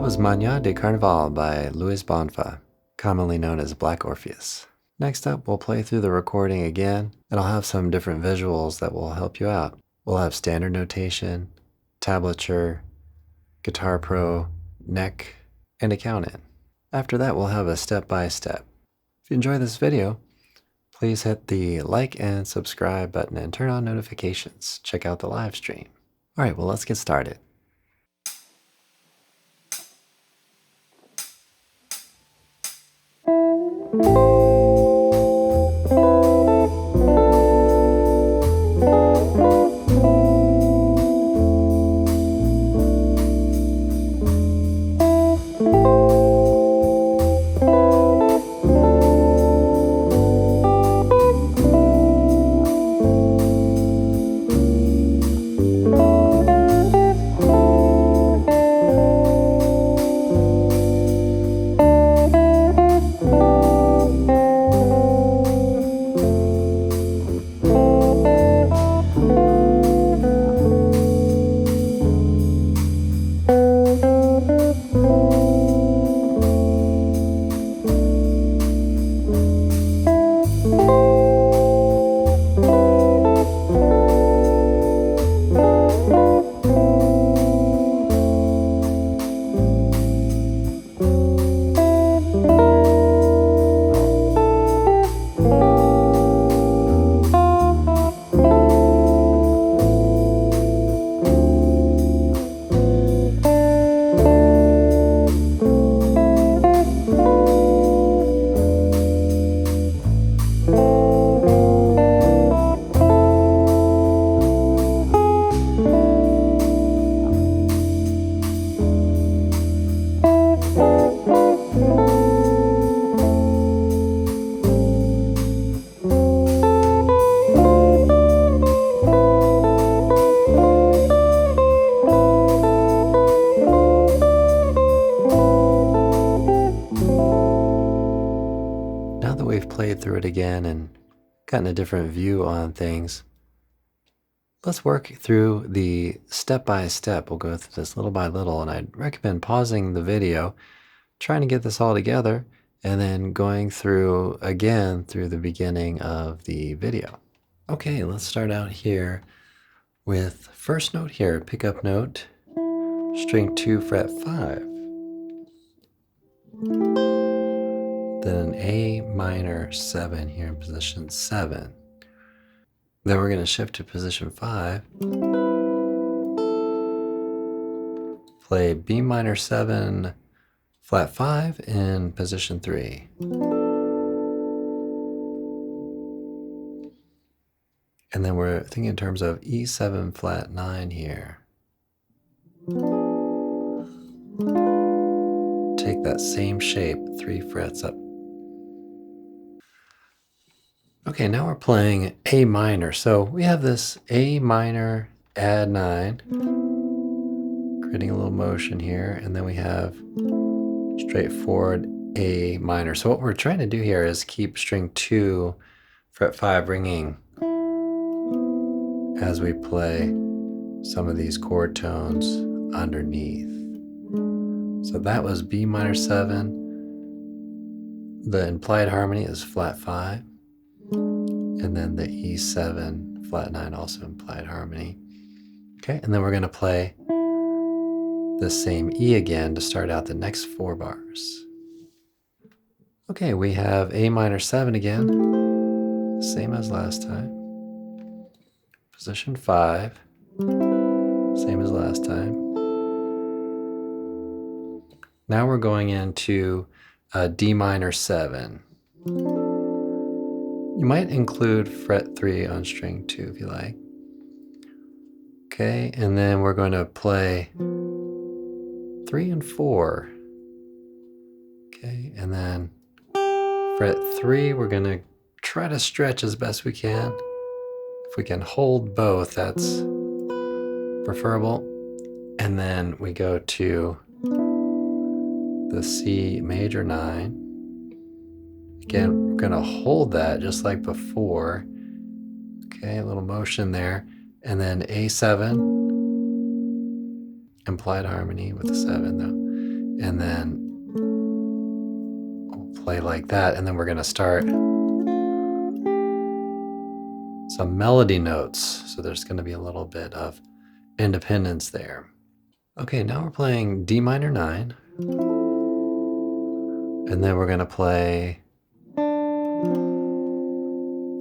Was Manha de Carnaval by Luis Bonfa, commonly known as Black Orpheus. Next up, we'll play through the recording again, and I'll have some different visuals that will help you out. We'll have standard notation, tablature, Guitar Pro, neck, and a count-in. After that, we'll have a step-by-step. If you enjoy this video, please hit the like and subscribe button and turn on notifications. Check out the live stream. All right, well, let's get started. Through it again and gotten a different view on things, let's work through the step-by-step. We'll go through this little by little, and I'd recommend pausing the video, trying to get this all together, and then going through again through the beginning of the video. Okay, let's start out here with first note here, pickup note, string 2, fret 5. Then an A minor 7 here in position 7. Then we're going to shift to position 5. Play B minor 7, flat 5 in position 3. And then we're thinking in terms of E7 flat 9 here. take that same shape 3 frets up. Okay, now we're playing A minor. So we have this A minor, add 9, creating a little motion here, and then we have straightforward A minor. So what we're trying to do here is keep string 2, fret 5 ringing as we play some of these chord tones underneath. So that was B minor 7. The implied harmony is flat 5. And then the E7, flat 9, also implied harmony. Okay, and then we're going to play the same E again to start out the next 4 bars. Okay, we have A minor 7 again, same as last time. Position 5, same as last time. Now we're going into D minor 7. You might include fret 3 on string 2 if you like. Okay, and then we're going to play 3 and 4. Okay, and then fret 3, we're going to try to stretch as best we can. If we can hold both, that's preferable. And then we go to the C major 9. Again, we're going to hold that just like before. Okay, a little motion there. And then A7, implied harmony with the 7 though. And then we'll play like that. And then we're going to start some melody notes. So there's going to be a little bit of independence there. Okay, now we're playing D minor 9. And then we're going to play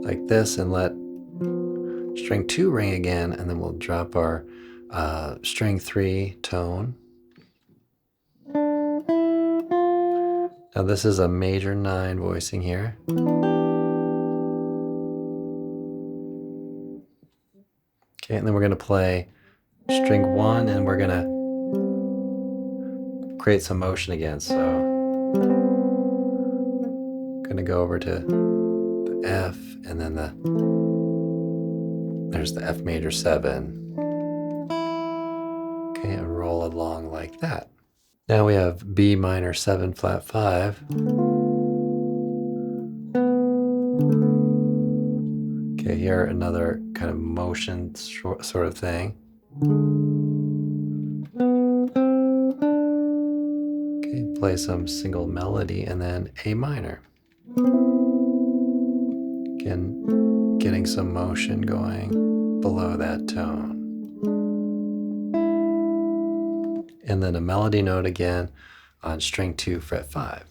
like this and let string 2 ring again, and then we'll drop our string 3 tone. Now this is a major 9 voicing here. Okay, and then we're going to play string 1, and we're going to create some motion again. So I'm going to go over to the F, and then there's the F major 7. Okay, and roll along like that. Now we have B minor 7 flat 5. Okay, here another kind of motion sort of thing. Okay, play some single melody and then A minor. Again, getting some motion going below that tone. And then a melody note again on string 2, fret 5.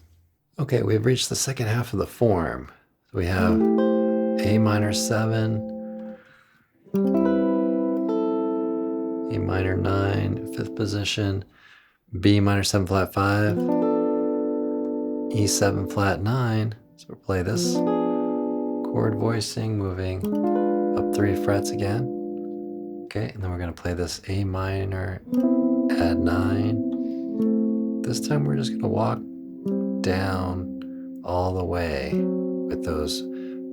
Okay, we've reached the second half of the form. So we have A minor 7, A minor 9, 5th position, B minor 7 flat 5, E7 flat 9. So we'll play this chord voicing, moving up 3 frets again. Okay, and then we're going to play this A minor, add 9. This time we're just going to walk down all the way with those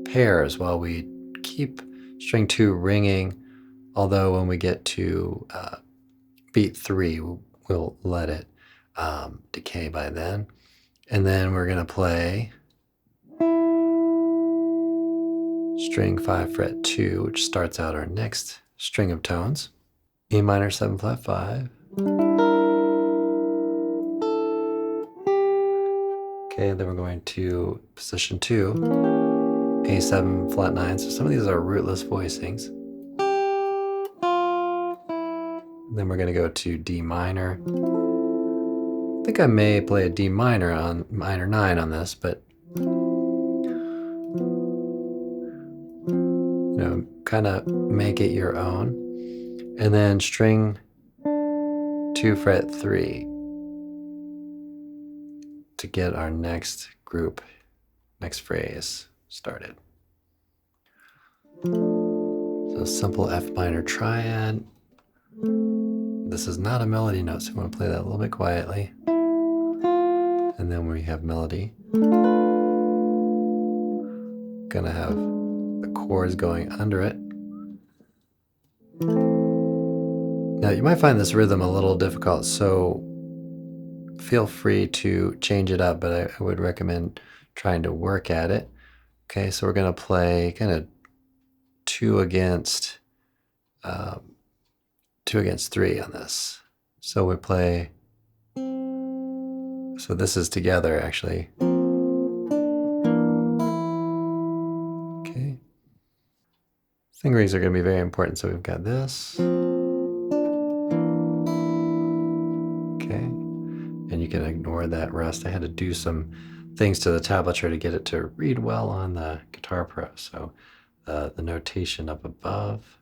pairs while we keep string 2 ringing, although when we get to beat 3, we'll let it decay by then. And then we're going to play string 5 fret 2, which starts out our next string of tones. E minor 7 flat 5. Okay, then we're going to position 2, A7 flat 9. So some of these are rootless voicings. Then we're going to go to D minor. I think I may play a D minor on minor 9 on this, but kind of make it your own. And then string 2 fret 3 to get our next group, next phrase started. So simple F minor triad. This is not a melody note, so we want to play that a little bit quietly. And then we have melody. Gonna have the chords going under it. Now you might find this rhythm a little difficult, so feel free to change it up, but I would recommend trying to work at it. Okay, so we're gonna play kind of 2 against 3 on this. So we play, so this is together actually. Okay. Fingerings are gonna be very important. So we've got this. Okay. And you can ignore that rest. I had to do some things to the tablature to get it to read well on the Guitar Pro. So the notation up above.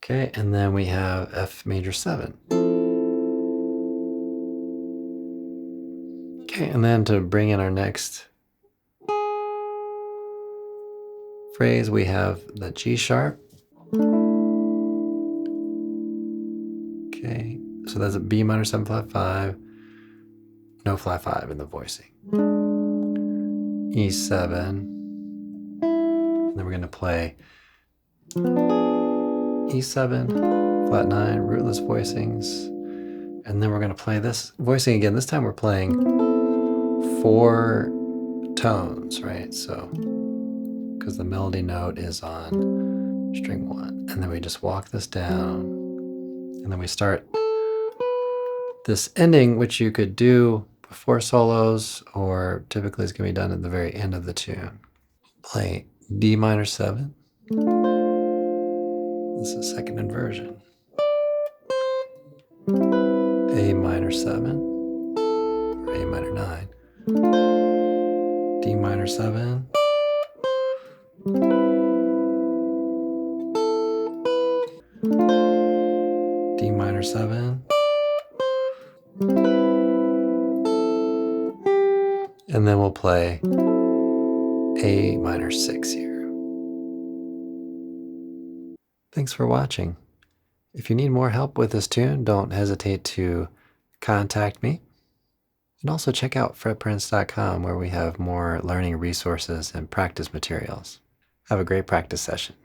Okay, and then we have F major 7. Okay, and then to bring in our next phrase, we have the G sharp. Okay, so that's a B minor 7 flat 5, no flat 5 in the voicing. E7, and then we're going to play E7, flat 9, rootless voicings, and then we're going to play this voicing again. This time we're playing 4 tones, right? So, because the melody note is on string 1, and then we just walk this down, and then we start this ending, which you could do before solos, or typically it's going to be done at the very end of the tune. Play D minor 7. This is second inversion. A minor 7, or A minor 9. D minor 7. D minor 7. And then we'll play A minor 6 here. Thanks for watching. If you need more help with this tune, don't hesitate to contact me. And also check out fretprints.com, where we have more learning resources and practice materials. Have a great practice session.